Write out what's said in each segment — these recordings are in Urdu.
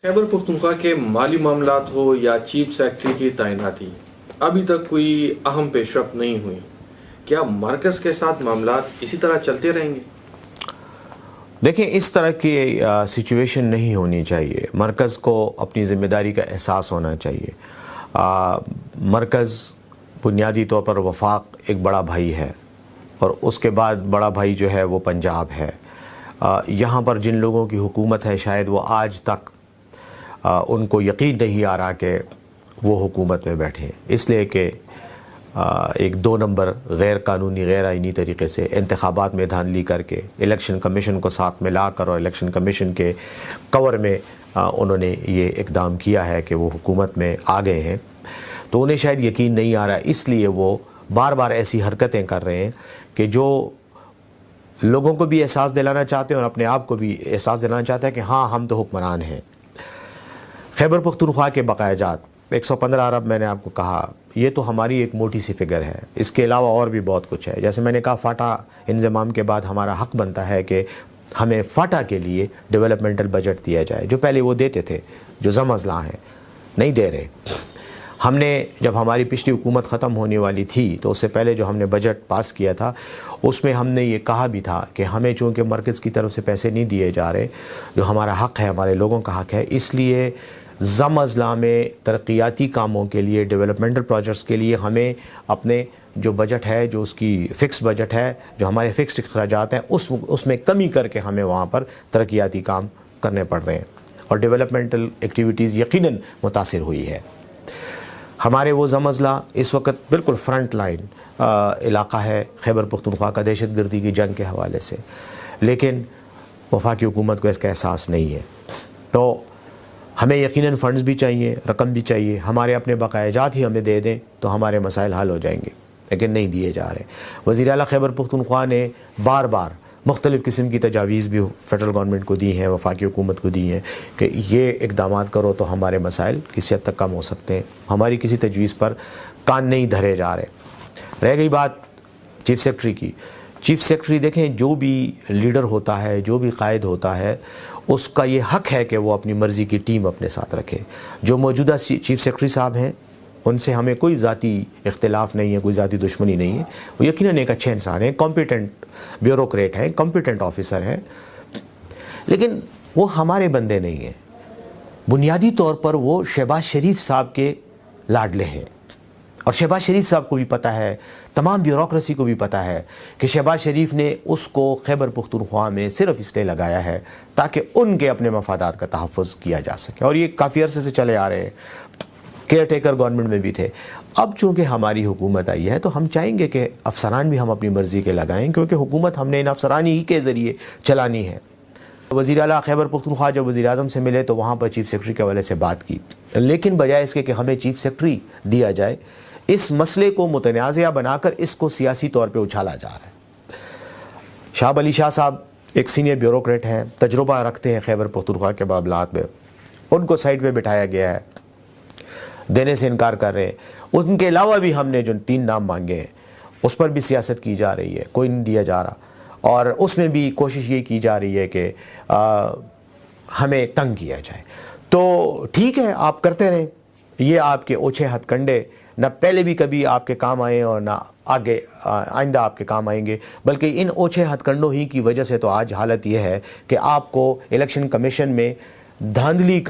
خیبر پختونخوا کے مالی معاملات ہو یا چیف سیکرٹری کی تعیناتی، ابھی تک کوئی اہم پیش رفت نہیں ہوئی۔ کیا مرکز کے ساتھ معاملات اسی طرح چلتے رہیں گے؟ دیکھیں، اس طرح کی سچویشن نہیں ہونی چاہیے۔ مرکز کو اپنی ذمہ داری کا احساس ہونا چاہیے۔ مرکز بنیادی طور پر وفاق ایک بڑا بھائی ہے، اور اس کے بعد بڑا بھائی جو ہے وہ پنجاب ہے۔ یہاں پر جن لوگوں کی حکومت ہے، شاید وہ آج تک ان کو یقین نہیں آ رہا کہ وہ حکومت میں بیٹھے، اس لیے کہ ایک 2 نمبر غیر قانونی غیر آئینی طریقے سے انتخابات میں دھاندلی کر کے الیکشن کمیشن کو ساتھ ملا کر اور الیکشن کمیشن کے کور میں انہوں نے یہ اقدام کیا ہے کہ وہ حکومت میں آ گئے ہیں۔ تو انہیں شاید یقین نہیں آ رہا، اس لیے وہ بار بار ایسی حرکتیں کر رہے ہیں کہ جو لوگوں کو بھی احساس دلانا چاہتے ہیں اور اپنے آپ کو بھی احساس دلانا چاہتے ہیں کہ ہاں، ہم تو حکمران ہیں۔ خیبر پختونخوا کے بقایا جات 115 ارب میں نے آپ کو کہا، یہ تو ہماری ایک موٹی سی فگر ہے۔ اس کے علاوہ اور بھی بہت کچھ ہے۔ جیسے میں نے کہا، فاٹا انضمام کے بعد ہمارا حق بنتا ہے کہ ہمیں فاٹا کے لیے ڈیولپمنٹل بجٹ دیا جائے، جو پہلے وہ دیتے تھے، جو زم اضلاع ہیں نہیں دے رہے۔ ہم نے جب ہماری پچھلی حکومت ختم ہونے والی تھی تو اس سے پہلے جو ہم نے بجٹ پاس کیا تھا، اس میں ہم نے یہ کہا بھی تھا کہ ہمیں چونکہ مرکز کی طرف سے پیسے نہیں دیے جا رہے، جو ہمارا حق ہے، ہمارے لوگوں کا حق ہے، اس لیے زم اضلاع میں ترقیاتی کاموں کے لیے، ڈیولپمنٹل پروجیکٹس کے لیے ہمیں اپنے جو بجٹ ہے، جو اس کی فکس بجٹ ہے، جو ہمارے فکس اخراجات ہیں، اس میں کمی کر کے ہمیں وہاں پر ترقیاتی کام کرنے پڑ رہے ہیں، اور ڈیولپمنٹل ایکٹیویٹیز یقیناً متاثر ہوئی ہے۔ ہمارے وہ زم اضلاع اس وقت بالکل فرنٹ لائن علاقہ ہے خیبر پختونخوا کا دہشت گردی کی جنگ کے حوالے سے، لیکن وفاقی حکومت کو اس کا احساس نہیں ہے۔ تو ہمیں یقیناً فنڈز بھی چاہیے، رقم بھی چاہیے۔ ہمارے اپنے بقایا جات ہی ہمیں دے دیں تو ہمارے مسائل حل ہو جائیں گے، لیکن نہیں دیے جا رہے۔ وزیر اعلیٰ خیبر پختونخوا نے بار بار مختلف قسم کی تجاویز بھی فیڈرل گورنمنٹ کو دی ہیں، وفاقی حکومت کو دی ہیں کہ یہ اقدامات کرو تو ہمارے مسائل کسی حد تک کم ہو سکتے ہیں۔ ہماری کسی تجویز پر کان نہیں دھرے جا رہے۔ رہ گئی بات چیف سیکرٹری کی۔ چیف سیکرٹری دیکھیں، جو بھی لیڈر ہوتا ہے، جو بھی قائد ہوتا ہے، اس کا یہ حق ہے کہ وہ اپنی مرضی کی ٹیم اپنے ساتھ رکھے۔ جو موجودہ چیف سیکرٹری صاحب ہیں، ان سے ہمیں کوئی ذاتی اختلاف نہیں ہے، کوئی ذاتی دشمنی نہیں ہے۔ وہ یقیناً ایک اچھے انسان ہیں، کمپیٹنٹ بیوروکریٹ ہیں، کمپیٹنٹ آفیسر ہیں، لیکن وہ ہمارے بندے نہیں ہیں۔ بنیادی طور پر وہ شہباز شریف صاحب کے لاڈلے ہیں، اور شہباز شریف صاحب کو بھی پتہ ہے، تمام بیوروکریسی کو بھی پتہ ہے کہ شہباز شریف نے اس کو خیبر پختونخوا میں صرف اس لیے لگایا ہے تاکہ ان کے اپنے مفادات کا تحفظ کیا جا سکے، اور یہ کافی عرصے سے چلے آ رہے ہیں۔ کیئر ٹیکر گورنمنٹ میں بھی تھے۔ اب چونکہ ہماری حکومت آئی ہے تو ہم چاہیں گے کہ افسران بھی ہم اپنی مرضی کے لگائیں، کیونکہ حکومت ہم نے ان افسرانی ہی کے ذریعے چلانی ہے۔ وزیر اعلیٰ خیبر پختونخوا جب وزیر اعظم سے ملے تو وہاں پر چیف سیکرٹری کے حوالے سے بات کی، لیکن بجائے اس کے کہ ہمیں چیف سیکرٹری دیا جائے، اس مسئلے کو متنازعہ بنا کر اس کو سیاسی طور پہ اچھالا جا رہا ہے۔ شاہ علی شاہ صاحب ایک سینئر بیوروکریٹ ہیں، تجربہ رکھتے ہیں خیبر پختونخوا کے معاملات میں، ان کو سائڈ پہ بٹھایا گیا ہے، دینے سے انکار کر رہے ہیں۔ ان کے علاوہ بھی ہم نے جو 3 نام مانگے ہیں، اس پر بھی سیاست کی جا رہی ہے، کوئی نہیں دیا جا رہا، اور اس میں بھی کوشش یہ کی جا رہی ہے کہ ہمیں تنگ کیا جائے۔ تو ٹھیک ہے، آپ کرتے رہیں، یہ آپ کے اوچھے ہتھ کنڈے نہ پہلے بھی کبھی آپ کے کام آئے اور نہ آگے آئندہ آپ کے کام آئیں گے، بلکہ ان اوچھے ہتھ کنڈوں ہی کی وجہ سے تو آج حالت یہ ہے کہ آپ کو الیکشن کمیشن میں دھاندلی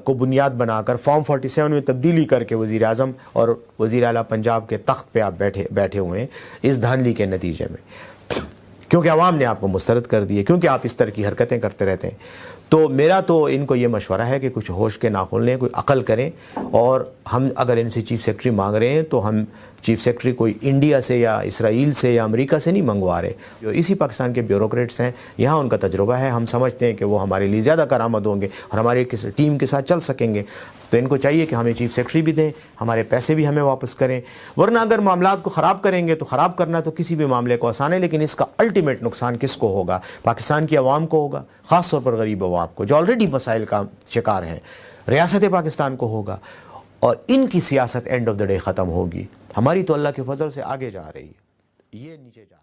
کو بنیاد بنا کر فارم 47 میں تبدیلی کر کے وزیر اعظم اور وزیر اعلیٰ پنجاب کے تخت پہ آپ بیٹھے ہوئے ہیں، اس دھاندلی کے نتیجے میں، کیونکہ عوام نے آپ کو مسترد کر دیے، کیونکہ آپ اس طرح کی حرکتیں کرتے رہتے ہیں۔ تو میرا تو ان کو یہ مشورہ ہے کہ کچھ ہوش کے ناخن لیں، کوئی عقل کریں، اور ہم اگر ان سے چیف سیکرٹری مانگ رہے ہیں تو ہم چیف سیکرٹری کوئی انڈیا سے یا اسرائیل سے یا امریکہ سے نہیں منگوا رہے، جو اسی پاکستان کے بیوروکریٹس ہیں، یہاں ان کا تجربہ ہے، ہم سمجھتے ہیں کہ وہ ہمارے لیے زیادہ کارآمد ہوں گے اور ہماری ٹیم کے ساتھ چل سکیں گے۔ تو ان کو چاہیے کہ ہمیں چیف سیکرٹری بھی دیں، ہمارے پیسے بھی ہمیں واپس کریں، ورنہ اگر معاملات کو خراب کریں گے تو خراب کرنا تو کسی بھی معاملے کو آسان ہے، لیکن اس کا الٹیمیٹ نقصان کس کو ہوگا؟ پاکستان کی عوام کو ہوگا، خاص طور پر غریب عوام کو جو آلریڈی مسائل کا شکار ہیں، ریاست پاکستان کو ہوگا، اور ان کی سیاست اینڈ آف دا ڈے ختم ہوگی۔ ہماری تو اللہ کے فضل سے آگے جا رہی ہے، یہ نیچے جا